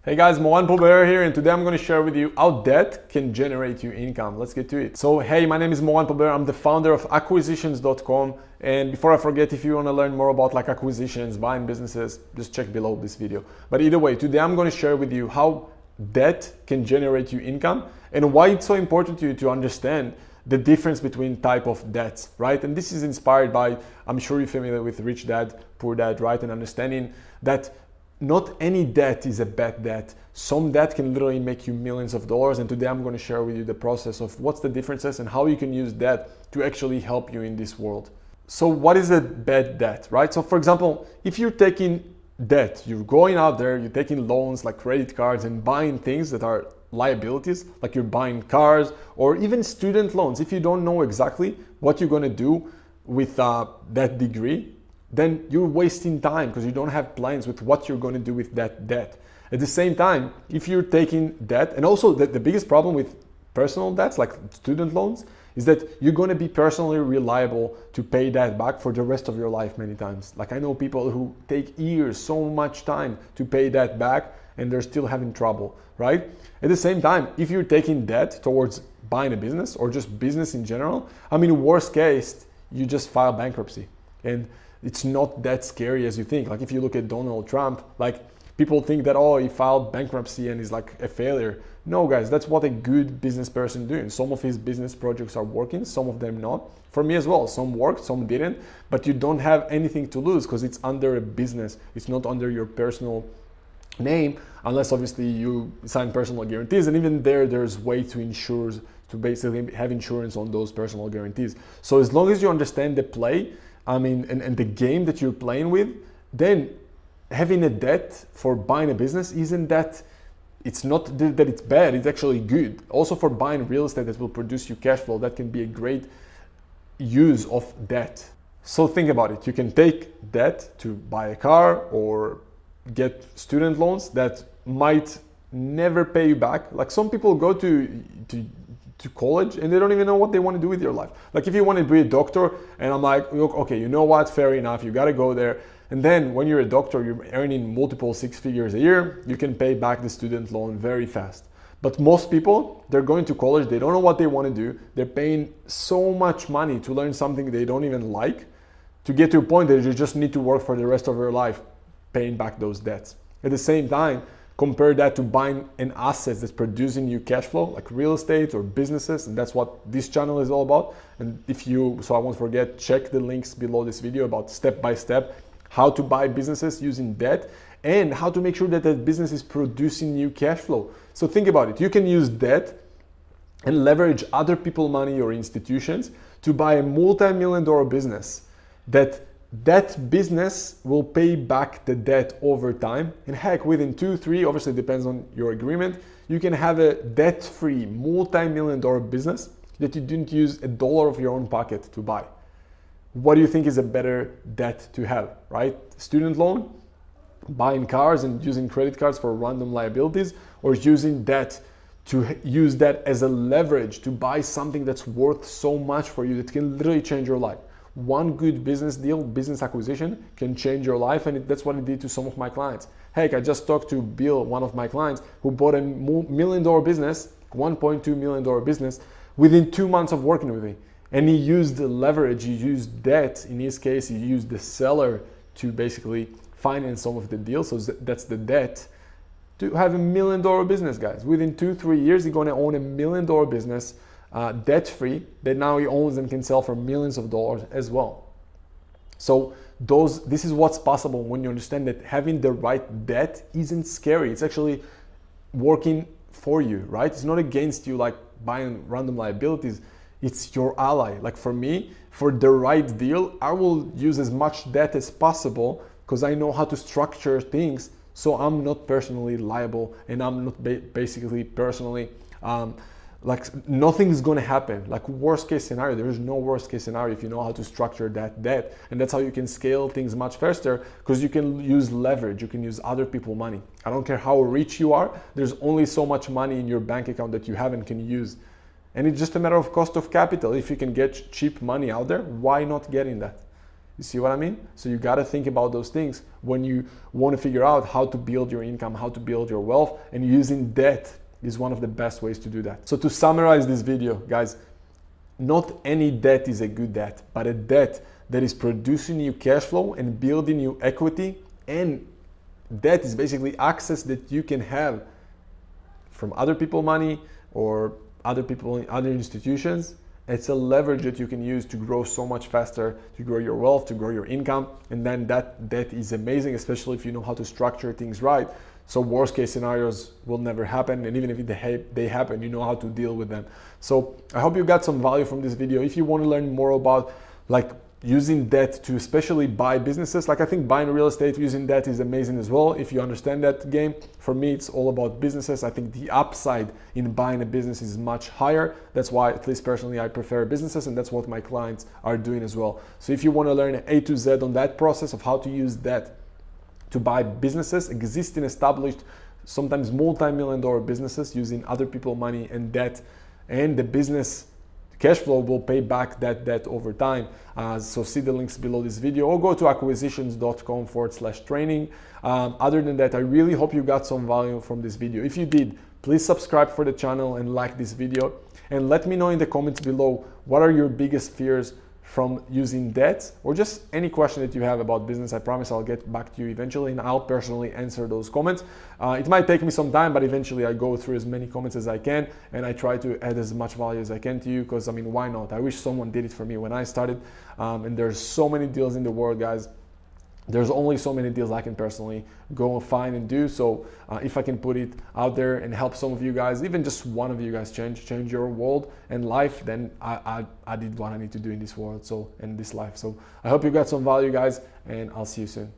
Hey guys, Mohan Pobert here, and today I'm going to share with you how debt can generate you income. Let's get to it. So hey, my name is Mohan Pobert. I'm the founder of acquisitions.com, and before I forget, if you want to learn more about acquisitions, buying businesses, just check below this video. But either way, today I'm going to share with you how debt can generate you income and why it's so important to you to understand the difference between type of debts, right? And this is inspired by, I'm sure you're familiar with Rich Dad, Poor Dad, right? And understanding that not any debt is a bad debt. Some debt can literally make you millions of dollars, and today I'm going to share with you the process of what's the differences and how you can use debt to actually help you in this world. So what is a bad debt, right? So for example, if you're taking debt, you're going out there, you're taking loans like credit cards and buying things that are liabilities, like you're buying cars or even student loans. If you don't know exactly what you're going to do with that degree, then you're wasting time because you don't have plans with what you're going to do with that debt. At the same time, if you're taking debt, and also the biggest problem with personal debts like student loans is that you're going to be personally reliable to pay that back for the rest of your life many times. Like I know people who take years, so much time to pay that back, and they're still having trouble, right? At the same time, if you're taking debt towards buying a business or just business in general, I mean, worst case, you just file bankruptcy. And it's not that scary as you think. Like if you look at Donald Trump, like people think that, oh, he filed bankruptcy and he's like a failure. No guys, that's what a good business person doing. Some of his business projects are working, some of them not. For me as well, some worked, some didn't, but you don't have anything to lose because it's under a business. It's not under your personal name, unless obviously you sign personal guarantees, and even there's way to insure, to basically have insurance on those personal guarantees. So as long as you understand the play, I mean, and the game that you're playing with, then having a debt for buying a business isn't that, it's not that it's bad, it's actually good. Also for buying real estate that will produce you cash flow, that can be a great use of debt. So think about it, you can take debt to buy a car or get student loans that might never pay you back. Like some people go to college and they don't even know what they want to do with your life. Like if you want to be a doctor, and I'm like, look, okay, you know what, fair enough, you got to go there. And then when you're a doctor, you're earning multiple six figures a year, you can pay back the student loan very fast. But most people, they're going to college, they don't know what they want to do, they're paying so much money to learn something they don't even like, to get to a point that you just need to work for the rest of your life paying back those debts. At the same time, compare that to buying an asset that's producing you cash flow, like real estate or businesses, and that's what this channel is all about. And if you, so I won't forget, check the links below this video about step by step how to buy businesses using debt and how to make sure that that business is producing you cash flow. So think about it, you can use debt and leverage other people's money or institutions to buy a multi-million-dollar business that business will pay back the debt over time. And heck, within 2-3, obviously it depends on your agreement, you can have a debt-free multi-million-dollar business that you didn't use $1 of your own pocket to buy. What do you think is a better debt to have, right? Student loan, buying cars and using credit cards for random liabilities, or using debt to use that as a leverage to buy something that's worth so much for you that can literally change your life. One good business deal, business acquisition can change your life, and that's what it did to some of my clients. Heck, I just talked to Bill, one of my clients, who bought a $1 million business, $1.2 million business, within 2 months of working with me. And he used the leverage, he used debt. In his case, he used the seller to basically finance some of the deals. So that's the debt to have $1 million business, guys. Within 2-3 years, he's going to own $1 million business, debt-free, that now he owns and can sell for millions of dollars as well. So this is what's possible when you understand that having the right debt isn't scary. It's actually working for you, right? It's not against you like buying random liabilities. It's your ally. Like for me, for the right deal, I will use as much debt as possible because I know how to structure things so I'm not personally liable and I'm not basically personally like nothing is going to happen. Like worst case scenario, there is no worst case scenario if you know how to structure that debt. And that's how you can scale things much faster, because you can use leverage, you can use other people's money. I don't care how rich you are, there's only so much money in your bank account that you have and can use. And it's just a matter of cost of capital. If you can get cheap money out there, why not getting that? You see what I mean? So you got to think about those things when you want to figure out how to build your income, how to build your wealth, and using debt is one of the best ways to do that. So to summarize this video, guys, not any debt is a good debt, but a debt that is producing you cash flow and building you equity, and debt is basically access that you can have from other people money or other people in other institutions. It's a leverage that you can use to grow so much faster, to grow your wealth, to grow your income. And then that is amazing, especially if you know how to structure things right. So worst case scenarios will never happen. And even if they happen, you know how to deal with them. So I hope you got some value from this video. If you want to learn more about like using debt to especially buy businesses, like I think buying real estate using debt is amazing as well if you understand that game. For me, it's all about businesses. I think the upside in buying a business is much higher. That's why, at least personally, I prefer businesses, and that's what my clients are doing as well. So if you want to learn A to Z on that process of how to use debt to buy businesses, existing, established, sometimes multi-million-dollar businesses using other people's money and debt, and the business cash flow will pay back that debt over time. So see the links below this video, or go to acquisitions.com/training. Other than that, I really hope you got some value from this video. If you did, please subscribe for the channel and like this video. And let me know in the comments below, what are your biggest fears from using debt, or just any question that you have about business. I promise I'll get back to you eventually, and I'll personally answer those comments. It might take me some time, but eventually I go through as many comments as I can, and I try to add as much value as I can to you, because I mean, why not? I wish someone did it for me when I started. And there's so many deals in the world, guys. There's only so many deals I can personally go and find and do. So if I can put it out there and help some of you guys, even just one of you guys change your world and life, then I did what I need to do in this world, so in this life. So I hope you got some value, guys, and I'll see you soon.